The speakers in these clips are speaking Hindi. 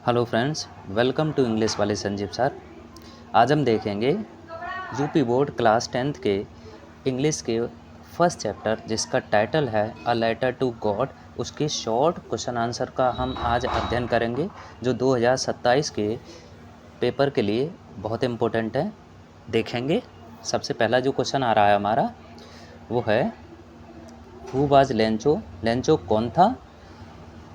Hello friends, welcome to English वाले संजीव सर। आज हम देखेंगे यूपी बोर्ड क्लास 10th के इंग्लिश के फर्स्ट चैप्टर जिसका टाइटल है अ लेटर टू गॉड। उसके शॉर्ट क्वेश्चन आंसर का हम आज अध्ययन करेंगे जो 2027 के पेपर के लिए बहुत इम्पोर्टेंट है। देखेंगे सबसे पहला जो क्वेश्चन आ रहा है हमारा वो है हु वाज लेंचो। लेंचो कौन था?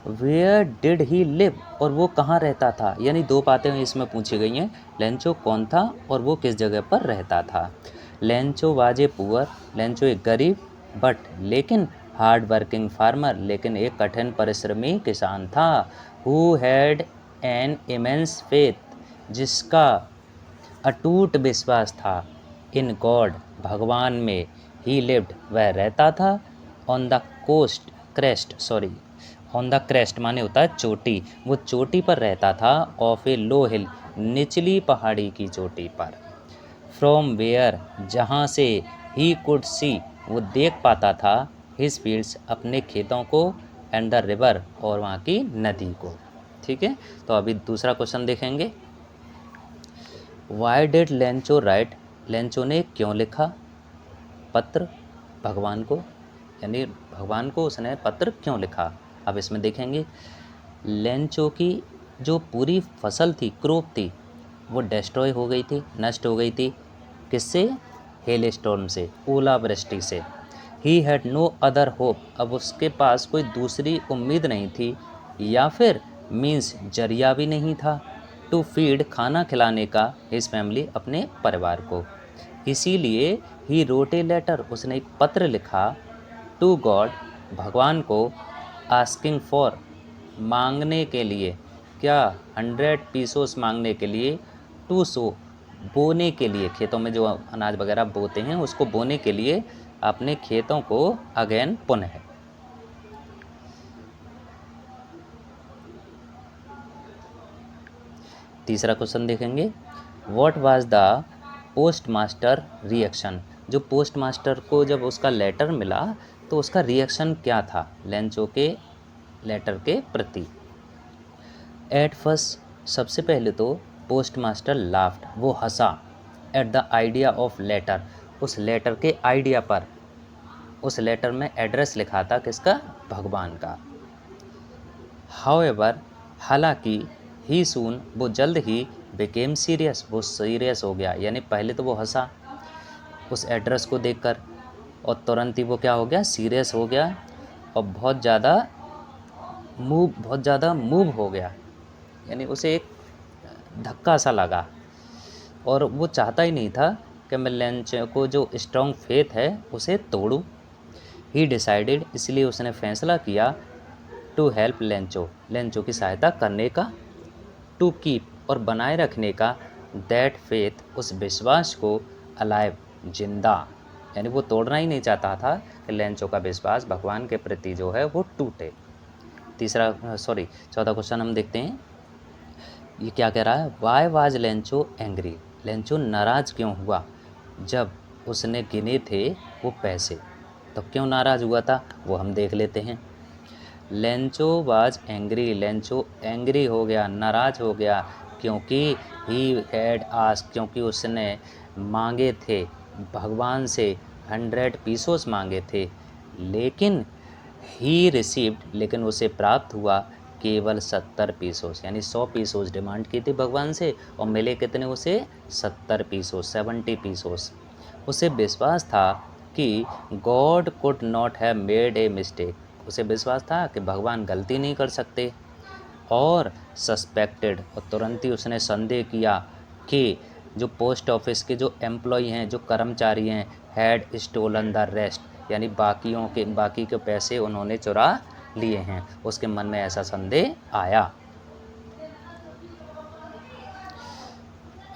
वेयर डिड ही लिव, और वो कहाँ रहता था। यानी दो बातें इसमें पूछी गई हैं। लेंचो कौन था और वो किस जगह पर रहता था। Lencho was a poor, Lencho एक गरीब बट लेकिन हार्ड वर्किंग फार्मर, लेकिन एक कठिन परिश्रमी किसान था। Who had an immense faith, जिसका अटूट विश्वास था। इन गॉड, भगवान में। ही लिव्ड, वह रहता था। On the coast on the crest माने होता है चोटी, वो चोटी पर रहता था। ऑफ ए लो हिल, निचली पहाड़ी की चोटी पर। फ्रॉम वेयर, जहाँ से। ही कुड सी, वो देख पाता था। हिज फील्ड्स, अपने खेतों को। एंड द रिवर, और वहाँ की नदी को। ठीक है, तो अभी दूसरा क्वेश्चन देखेंगे। Why did Lencho right, Lencho ने क्यों लिखा पत्र भगवान को, यानी भगवान को उसने पत्र क्यों लिखा। अब इसमें देखेंगे लेंचो की जो पूरी फसल थी, क्रॉप थी, वो डिस्ट्रॉय हो गई थी, नष्ट हो गई थी। किससे? हेल स्टॉर्म से, ओलावृष्टि से। He had no other hope, अब उसके पास कोई दूसरी उम्मीद नहीं थी, या फिर मीन्स जरिया भी नहीं था। टू फीड, खाना खिलाने का। हिज फैमिली, अपने परिवार को। इसीलिए ही रोट ए लेटर, उसने एक पत्र लिखा। टू गॉड, भगवान को। आस्किंग फॉर, मांगने के लिए। क्या? 100 पीसोस मांगने के लिए। टू सो, बोने के लिए, खेतों में जो अनाज वगैरह बोते हैं उसको बोने के लिए, अपने खेतों को अगेन पुनः। तीसरा क्वेश्चन देखेंगे। What was the post master reaction, जो पोस्ट मास्टर को जब उसका लेटर मिला तो उसका रिएक्शन क्या था लेंचो के लेटर के प्रति। एट फर्स्ट, सबसे पहले तो पोस्ट मास्टर लाफ्ट, वो हंसा। At the idea of letter, उस लेटर के आइडिया पर। उस लेटर में एड्रेस लिखा था किसका? भगवान का। हाउएवर, हालांकि। ही सून, वो जल्द ही। बिकेम सीरियस, वो सीरियस हो गया। यानी पहले तो वो हंसा उस एड्रेस को देखकर, और तुरंत ही वो क्या हो गया? सीरियस हो गया, और बहुत ज़्यादा मूव हो गया। यानी उसे एक धक्का सा लगा, और वो चाहता ही नहीं था कि मैं लेंचो को जो स्ट्रॉन्ग फेथ है उसे तोड़ूं। ही डिसाइडेड, इसलिए उसने फैसला किया। टू हेल्प लेंचो, लेंचो की सहायता करने का। टू कीप, और बनाए रखने का। दैट फेथ, उस विश्वास को। अलाइव, जिंदा। यानी वो तोड़ना ही नहीं चाहता था कि लेंचो का विश्वास भगवान के प्रति जो है वो टूटे। चौथा क्वेश्चन हम देखते हैं। ये क्या कह रहा है? Why was Lencho angry, Lencho नाराज क्यों हुआ जब उसने गिने थे वो पैसे। तो क्यों नाराज हुआ था वो हम देख लेते हैं। Lencho was angry, Lencho angry हो गया, नाराज हो गया, क्योंकि ही हैड आस्क, क्योंकि उसने मांगे थे भगवान से 100 पीसोस मांगे थे, लेकिन ही रिसीव्ड, लेकिन उसे प्राप्त हुआ केवल 70 पीसोस, यानी 100 पीसोस डिमांड की थी भगवान से, और मिले कितने उसे? 70 पीसोस, 70 पीसोस। उसे विश्वास था कि God could not have made a mistake, उसे विश्वास था कि भगवान गलती नहीं कर सकते। और सस्पेक्टेड, और तुरंत ही उसने संदेह किया कि जो पोस्ट ऑफिस के जो एम्प्लॉय हैं, जो कर्मचारी हैं, हैड स्टोलन द रेस्ट, यानी बाकी के पैसे उन्होंने चुरा लिए हैं। उसके मन में ऐसा संदेह आया।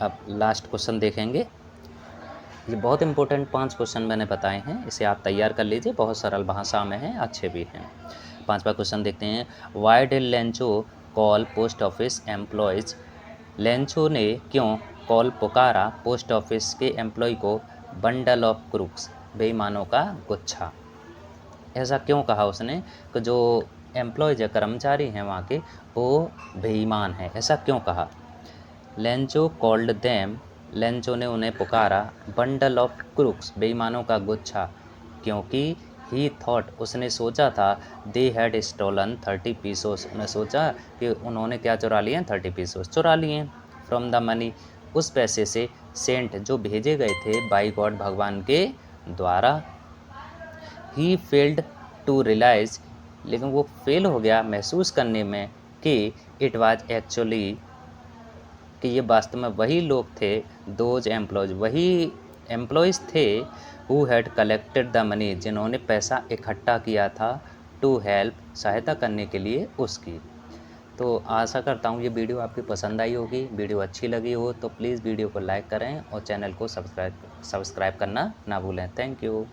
अब लास्ट क्वेश्चन देखेंगे। ये बहुत इंपॉर्टेंट 5 क्वेश्चन मैंने बताए हैं, इसे आप तैयार कर लीजिए, बहुत सरल भाषा में हैं, अच्छे भी हैं। 5वां क्वेश्चन देखते हैं। Why did Lencho call post office employees, Lencho ने क्यों कॉल पुकारा पोस्ट ऑफिस के एम्प्लॉय को बंडल ऑफ क्रूक्स, बेईमानों का गुच्छा। ऐसा क्यों कहा उसने कि जो एम्प्लॉय जो कर्मचारी हैं वहाँ के वो बेईमान हैं। ऐसा क्यों कहा? लेंचो कॉल्ड देम, लेंचो ने उन्हें पुकारा बंडल ऑफ क्रूक्स, बेईमानों का गुच्छा, क्योंकि ही थॉट, उसने सोचा था दे हैड स्टोलन 30 पीसोस, उन्हें सोचा कि उन्होंने क्या चुरा लिए हैं, 30 पीसोस चुरा लिए हैं, फ्रॉम द मनी, उस पैसे से, सेंट जो भेजे गए थे बाई गॉड, भगवान के द्वारा। ही फेल्ड टू रियलाइज, लेकिन वो फेल हो गया महसूस करने में कि इट वाज एक्चुअली, कि ये वास्तव में वही लोग थे, दोज एम्प्लॉयज, वही एम्प्लॉयज़ थे, who had collected the money, जिन्होंने पैसा इकट्ठा किया था, टू हेल्प, सहायता करने के लिए उसकी। तो आशा करता हूँ ये वीडियो आपकी पसंद आई होगी। वीडियो अच्छी लगी हो तो प्लीज़ वीडियो को लाइक करें और चैनल को सब्सक्राइब करना ना भूलें। Thank you.